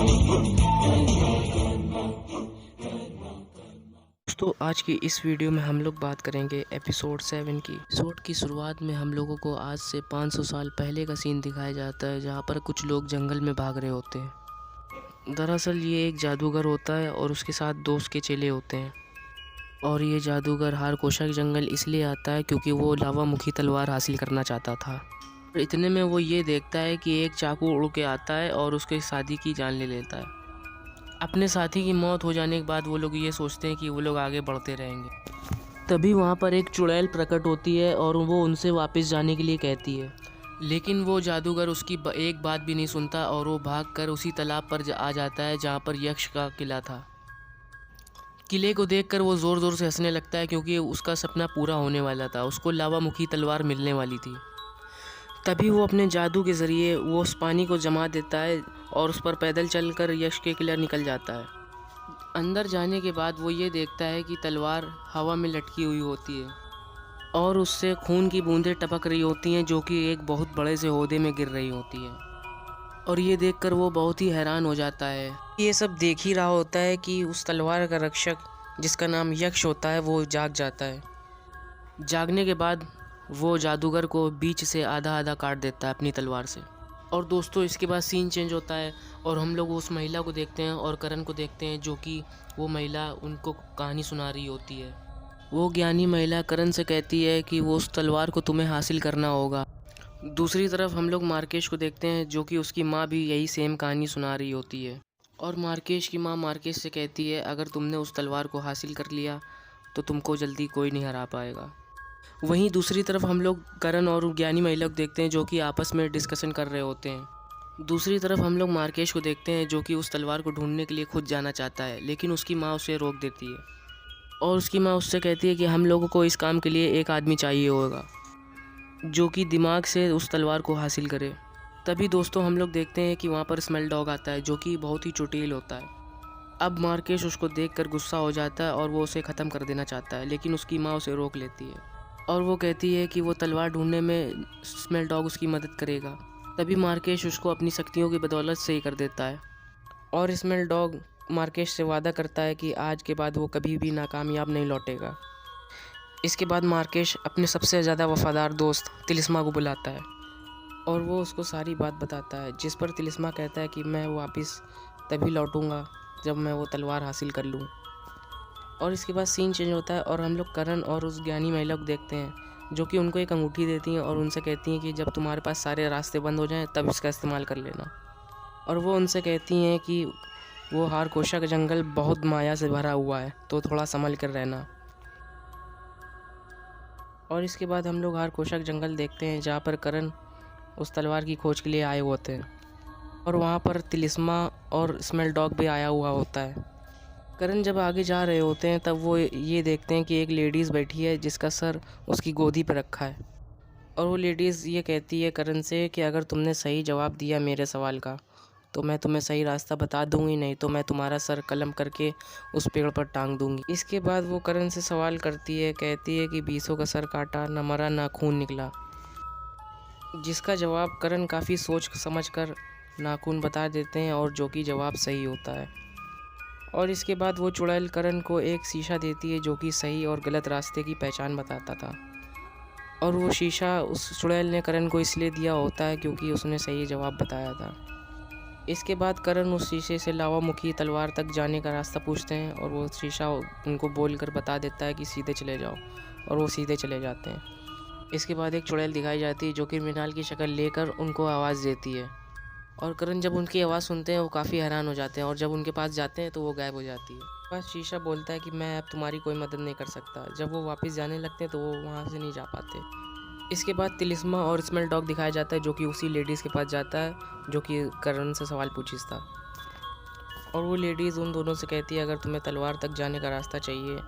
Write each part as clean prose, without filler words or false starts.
दोस्तों आज की इस वीडियो में हम लोग बात करेंगे एपिसोड 7 की। एपिसोड की शुरुआत में हम लोगों को आज से 500 साल पहले का सीन दिखाया जाता है, जहाँ पर कुछ लोग जंगल में भाग रहे होते हैं। दरअसल ये एक जादूगर होता है और उसके साथ दोस्त के चेले होते हैं। और ये जादूगर हारकोशा के जंगल इसलिए आता है क्योंकि वो लावा मुखी तलवार हासिल करना चाहता था। और इतने में वो ये देखता है कि एक चाकू उड़ के आता है और उसके साथी की जान ले लेता है। अपने साथी की मौत हो जाने के बाद वो लोग ये सोचते हैं कि वो लोग आगे बढ़ते रहेंगे। तभी वहाँ पर एक चुड़ैल प्रकट होती है और वो उनसे वापस जाने के लिए कहती है, लेकिन वो जादूगर उसकी एक बात भी नहीं सुनता और वो भागकर उसी तालाब पर आ जाता है जहाँ पर यक्ष का किला था। किले को देखकर वो ज़ोर ज़ोर से हंसने लगता है क्योंकि उसका सपना पूरा होने वाला था, उसको लावा मुखी तलवार मिलने वाली थी। तभी वो अपने जादू के ज़रिए वो उस पानी को जमा देता है और उस पर पैदल चलकर यक्ष के किला निकल जाता है। अंदर जाने के बाद वो ये देखता है कि तलवार हवा में लटकी हुई होती है और उससे खून की बूंदें टपक रही होती हैं, जो कि एक बहुत बड़े से ओहदे में गिर रही होती है। और ये देखकर वो बहुत ही हैरान हो जाता है। ये सब देख ही रहा होता है कि उस तलवार का रक्षक, जिसका नाम यक्ष होता है, वो जाग जाता है। जागने के बाद वो जादूगर को बीच से आधा आधा काट देता है अपनी तलवार से। और दोस्तों इसके बाद सीन चेंज होता है और हम लोग उस महिला को देखते हैं और करण को देखते हैं, जो कि वो महिला उनको कहानी सुना रही होती है। वो ज्ञानी महिला करण से कहती है कि वो उस तलवार को तुम्हें हासिल करना होगा। दूसरी तरफ हम लोग मार्केश को देखते हैं, जो कि उसकी माँ भी यही सेम कहानी सुना रही होती है। और मार्केश की माँ मार्केश से कहती है, अगर तुमने उस तलवार को हासिल कर लिया तो तुमको जल्दी कोई नहीं हरा पाएगा। वहीं दूसरी तरफ हम लोग करण और ज्ञानी महिला को देखते हैं, जो कि आपस में डिस्कशन कर रहे होते हैं। दूसरी तरफ हम लोग मार्केश को देखते हैं, जो कि उस तलवार को ढूंढने के लिए खुद जाना चाहता है, लेकिन उसकी माँ उसे रोक देती है। और उसकी माँ उससे कहती है कि हम लोगों को इस काम के लिए एक आदमी चाहिए होगा, जो कि दिमाग से उस तलवार को हासिल करे। तभी दोस्तों हम लोग देखते हैं कि वहाँ पर स्मेल डॉग आता है, जो कि बहुत ही चुटेल होता है। अब मार्केश उसको देखकर गुस्सा हो जाता है और वो उसे ख़त्म कर देना चाहता है, लेकिन उसकी माँ उसे रोक लेती है और वो कहती है कि वो तलवार ढूंढने में स्मेल डॉग उसकी मदद करेगा। तभी मार्केश उसको अपनी शक्तियों की बदौलत सही कर देता है और स्मेल डॉग मार्केश से वादा करता है कि आज के बाद वो कभी भी नाकामयाब नहीं लौटेगा। इसके बाद मार्केश अपने सबसे ज़्यादा वफ़ादार दोस्त तिलिस्मा को बुलाता है और वो उसको सारी बात बताता है, जिस पर तिलिस्मा कहता है कि मैं वापस तभी लौटूंगा जब मैं वो तलवार हासिल कर लूँ। और इसके बाद सीन चेंज होता है और हम लोग करण और उस ज्ञानी महिला को देखते हैं, जो कि उनको एक अंगूठी देती हैं और उनसे कहती हैं कि जब तुम्हारे पास सारे रास्ते बंद हो जाएं तब इसका इस्तेमाल कर लेना। और वो उनसे कहती हैं कि वो हारकोशा का जंगल बहुत माया से भरा हुआ है, तो थोड़ा संभल कर रहना। और इसके बाद हम लोग हारकोशा का जंगल देखते हैं, जहाँ पर करण उस तलवार की खोज के लिए आए होते हैं और वहाँ पर तिलिस्मा और स्मेल डॉग भी आया हुआ होता है। करण जब आगे जा रहे होते हैं तब वो ये देखते हैं कि एक लेडीज़ बैठी है, जिसका सर उसकी गोदी पर रखा है। और वो लेडीज़ ये कहती है करण से कि अगर तुमने सही जवाब दिया मेरे सवाल का तो मैं तुम्हें सही रास्ता बता दूंगी, नहीं तो मैं तुम्हारा सर कलम करके उस पेड़ पर टांग दूंगी। इसके बाद वो करण से सवाल करती है, कहती है कि बीसों का सर काटा, न मरा न खून निकला। जिसका जवाब करण काफ़ी सोच समझ कर नाखून बता देते हैं, और जो कि जवाब सही होता है। और इसके बाद वो चुड़ैल करण को एक शीशा देती है, जो कि सही और गलत रास्ते की पहचान बताता था। और वो शीशा उस चुड़ैल ने करण को इसलिए दिया होता है क्योंकि उसने सही जवाब बताया था। इसके बाद करण उस शीशे से लावा मुखी तलवार तक जाने का रास्ता पूछते हैं और वो शीशा उनको बोलकर बता देता है कि सीधे चले जाओ, और वो सीधे चले जाते हैं। इसके बाद एक चुड़ैल दिखाई जाती है, जो कि मृणाल की शक्ल लेकर उनको आवाज़ देती है। और करण जब उनकी आवाज़ सुनते हैं वो काफ़ी हैरान हो जाते हैं, और जब उनके पास जाते हैं तो वो गायब हो जाती है। बस शीशा बोलता है कि मैं अब तुम्हारी कोई मदद नहीं कर सकता। जब वो वापस जाने लगते हैं तो वो वहाँ से नहीं जा पाते। इसके बाद तिलिस्मा और स्मेल डॉग दिखाया जाता है, जो कि उसी लेडीज़ के पास जाता है जो कि करण से सवाल पूछता। और वो लेडीज़ उन दोनों से कहती है, अगर तुम्हें तलवार तक जाने का रास्ता चाहिए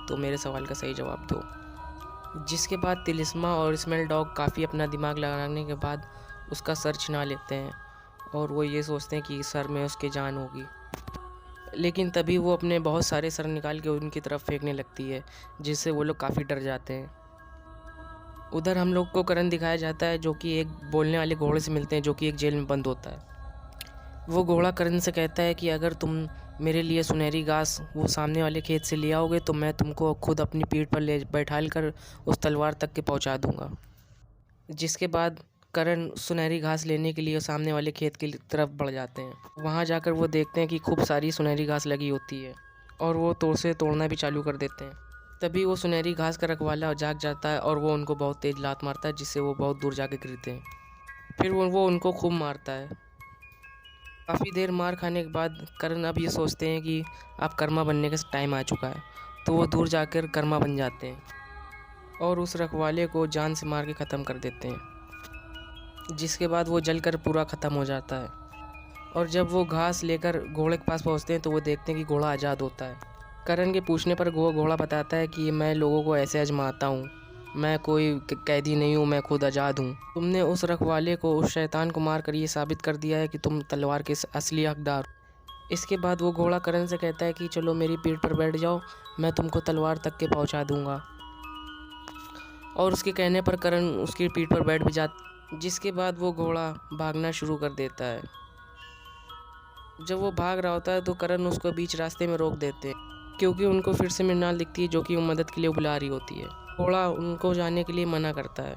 तो मेरे सवाल का सही जवाब दो। जिसके बाद तिलिस्मा और स्मेल डॉग काफ़ी अपना दिमाग लगाने के बाद उसका सर छिना लेते हैं, और वो ये सोचते हैं कि सर में उसके जान होगी। लेकिन तभी वो अपने बहुत सारे सर निकाल के उनकी तरफ फेंकने लगती है, जिससे वो लोग काफ़ी डर जाते हैं। उधर हम लोग को करण दिखाया जाता है, जो कि एक बोलने वाले घोड़े से मिलते हैं, जो कि एक जेल में बंद होता है। वो घोड़ा करण से कहता है कि अगर तुम मेरे लिए सुनहरी घास वो सामने वाले खेत से ले आओगे तो मैं तुमको खुद अपनी पीठ पर ले बैठाल कर उस तलवार तक के पहुंचा दूंगा। जिसके बाद करण सुनहरी घास लेने के लिए सामने वाले खेत की तरफ बढ़ जाते हैं। वहाँ जाकर वो देखते हैं कि खूब सारी सुनहरी घास लगी होती है और वो तोड़ना भी चालू कर देते हैं। तभी वो सुनहरी घास का रखवाला जाग जाता है और वो उनको बहुत तेज़ लात मारता है, जिससे वो बहुत दूर जाके गिरते हैं। फिर वो उनको खूब मारता है। काफ़ी देर मार खाने के बाद करण अब ये सोचते हैं कि अब कर्मा बनने का टाइम आ चुका है, तो वो दूर जाकर कर्मा बन जाते हैं और उस रखवाले को जान से मार के ख़त्म कर देते हैं। जिसके बाद वो जलकर पूरा ख़त्म हो जाता है और जब वो घास लेकर घोड़े के पास पहुंचते हैं तो वो देखते हैं कि घोड़ा आज़ाद होता है। करण के पूछने पर घोड़ा बताता है कि मैं लोगों को ऐसे आजमाता हूँ, मैं कोई कैदी नहीं हूँ, मैं खुद आज़ाद हूँ। तुमने उस रखवाले को, उस शैतान को मार कर ये साबित कर दिया है कि तुम तलवार के असली हकदार हो। इसके बाद वो घोड़ा करण से कहता है कि चलो मेरी पीठ पर बैठ जाओ, मैं तुमको तलवार तक के पहुँचा दूँगा। और उसके कहने पर करण उसकी पीठ पर बैठ भी जाता। जिसके बाद वो घोड़ा भागना शुरू कर देता है। जब वो भाग रहा होता है तो करण उसको बीच रास्ते में रोक देते हैं, क्योंकि उनको फिर से मृणाल दिखती है जो कि मदद के लिए बुला रही होती है। घोड़ा उनको जाने के लिए मना करता है,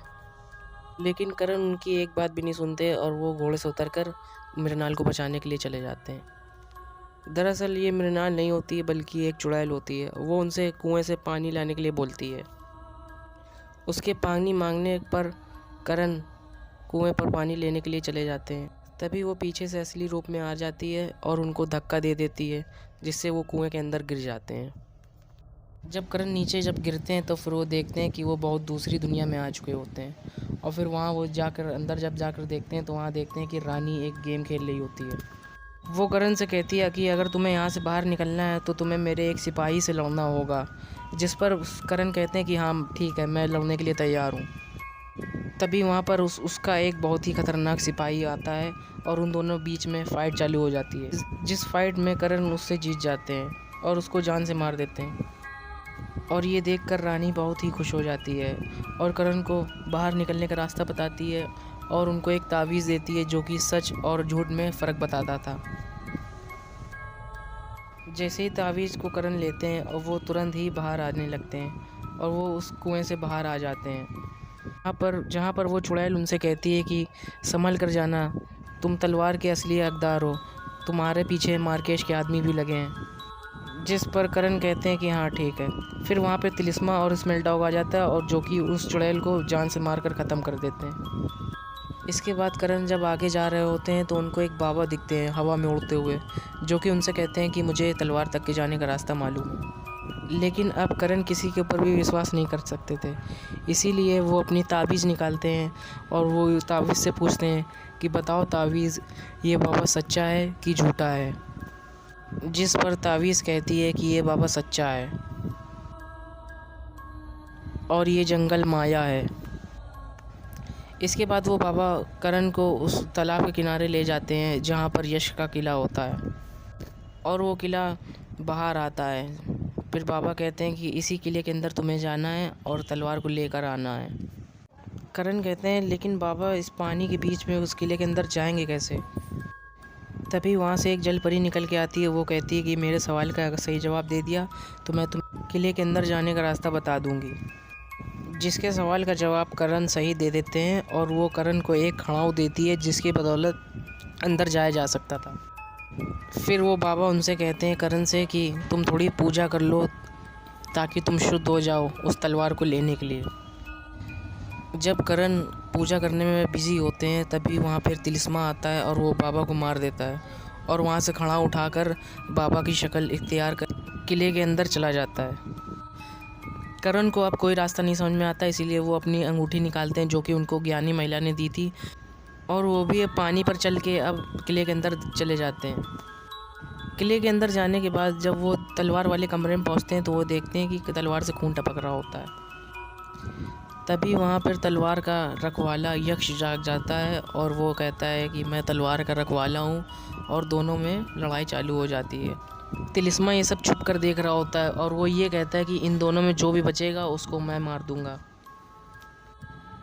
लेकिन करण उनकी एक बात भी नहीं सुनते और वो घोड़े से उतरकर मृणाल को बचाने के लिए चले जाते हैं। दरअसल ये मृणाल नहीं होती है बल्कि एक चुड़ैल होती है। वो उनसे कुएं से पानी लाने के लिए बोलती है। उसके पानी मांगने पर करण कुएं पर पानी लेने के लिए चले जाते हैं। तभी वो पीछे से असली रूप में आ जाती है और उनको धक्का दे देती है, जिससे वो कुएं के अंदर गिर जाते हैं। जब करण नीचे गिरते हैं तो फिर वो देखते हैं कि वो बहुत दूसरी दुनिया में आ चुके होते हैं। और फिर वहाँ वो जाकर अंदर जब जाकर देखते हैं तो वहाँ देखते हैं कि रानी एक गेम खेल रही होती है। वो करण से कहती है कि अगर तुम्हें यहाँ से बाहर निकलना है तो तुम्हें मेरे एक सिपाही से लड़ना होगा। जिस पर करण कहते हैं कि हाँ ठीक है, मैं लड़ने के लिए तैयार हूँ। तभी वहाँ पर उसका एक बहुत ही खतरनाक सिपाही आता है और उन दोनों बीच में फ़ाइट चालू हो जाती है। जिस फाइट में करण उससे जीत जाते हैं और उसको जान से मार देते हैं। और ये देखकर रानी बहुत ही खुश हो जाती है और करण को बाहर निकलने का रास्ता बताती है और उनको एक तावीज़ देती है जो कि सच और झूठ में फ़र्क बताता था। जैसे ही तावीज़ को करण लेते हैं और वो तुरंत ही बाहर आने लगते हैं और वो उस कुएं से बाहर आ जाते हैं। जहाँ पर वो चुड़ैल उनसे कहती है कि संभल कर जाना, तुम तलवार के असली हकदार हो, तुम्हारे पीछे मार्केश के आदमी भी लगे हैं। जिस पर करण कहते हैं कि हाँ ठीक है। फिर वहाँ पे तिलिस्मा और स्मेल डॉग आ जाता है और जो कि उस चुड़ैल को जान से मारकर ख़त्म कर देते हैं। इसके बाद करण जब आगे जा रहे होते हैं तो उनको एक बाबा दिखते हैं हवा में उड़ते हुए, जो कि उनसे कहते हैं कि मुझे तलवार तक के जाने का रास्ता मालूम है। लेकिन अब करण किसी के ऊपर भी विश्वास नहीं कर सकते थे, इसीलिए वो अपनी ताबीज़ निकालते हैं और वो ताबीज़ से पूछते हैं कि बताओ ताबीज़, ये बाबा सच्चा है कि झूठा है। जिस पर ताबीज़ कहती है कि ये बाबा सच्चा है और ये जंगल माया है। इसके बाद वो बाबा करण को उस तालाब के किनारे ले जाते हैं जहाँ पर यश का किला होता है और वो किला बाहर आता है। फिर बाबा कहते हैं कि इसी किले के अंदर तुम्हें जाना है और तलवार को लेकर आना है। करण कहते हैं लेकिन बाबा इस पानी के बीच में उस किले के अंदर जाएंगे कैसे। तभी वहाँ से एक जल परी निकल के आती है। वो कहती है कि मेरे सवाल का अगर सही जवाब दे दिया तो मैं तुम किले के अंदर जाने का रास्ता बता दूँगी। जिसके सवाल का जवाब करण सही दे देते हैं और वो करण को एक खड़ाऊ देती है जिसकी बदौलत अंदर जाया जा सकता था। फिर वो बाबा उनसे कहते हैं करण से कि तुम थोड़ी पूजा कर लो ताकि तुम शुद्ध हो जाओ उस तलवार को लेने के लिए। जब करण पूजा करने में बिज़ी होते हैं तभी वहाँ पर तिलिस्मा आता है और वो बाबा को मार देता है और वहाँ से खड़ा उठाकर बाबा की शक्ल इख्तियार कर किले के अंदर चला जाता है। करण को अब कोई रास्ता नहीं समझ में आता, इसीलिए वो अपनी अंगूठी निकालते हैं जो कि उनको ज्ञानी महिला ने दी थी और वो भी अब पानी पर चल के अब किले के अंदर चले जाते हैं। किले के अंदर जाने के बाद जब वो तलवार वाले कमरे में पहुंचते हैं तो वो देखते हैं कि तलवार से खून टपक रहा होता है। तभी वहाँ पर तलवार का रखवाला यक्ष जाग जाता है और वो कहता है कि मैं तलवार का रखवाला हूँ और दोनों में लड़ाई चालू हो जाती है। तिलिस्मा ये सब छुप कर देख रहा होता है और वो ये कहता है कि इन दोनों में जो भी बचेगा उसको मैं मार दूंगा।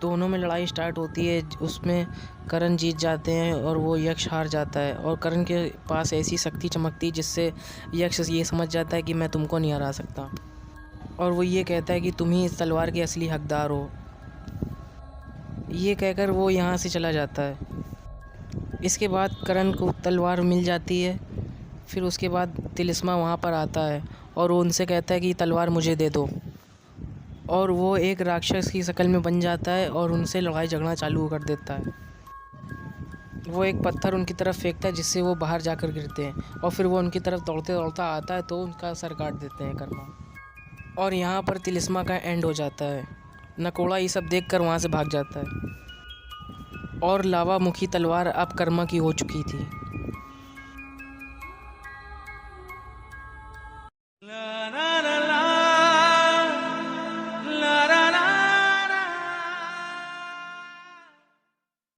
दोनों में लड़ाई स्टार्ट होती है। उसमें करण जीत जाते हैं और वो यक्ष हार जाता है। और करण के पास ऐसी शक्ति चमकती जिससे यक्ष ये समझ जाता है कि मैं तुमको नहीं हरा सकता, और वो ये कहता है कि तुम ही इस तलवार के असली हकदार हो। ये कहकर वो यहाँ से चला जाता है। इसके बाद करण को तलवार मिल जाती है। फिर उसके बाद तिलिस्मा वहाँ पर आता है और वो उनसे कहता है कि तलवार मुझे दे दो, और वो एक राक्षस की शक्ल में बन जाता है और उनसे लड़ाई झगड़ा चालू कर देता है। वो एक पत्थर उनकी तरफ फेंकता है जिससे वो बाहर जाकर गिरते हैं, और फिर वो उनकी तरफ दौड़ते दौड़ता आता है तो उनका सर काट देते हैं कर्मा। और यहाँ पर तिलिस्मा का एंड हो जाता है। नकोड़ा ये सब देखकर वहाँ से भाग जाता है, और लावा मुखी तलवार अब कर्मा की हो चुकी थी।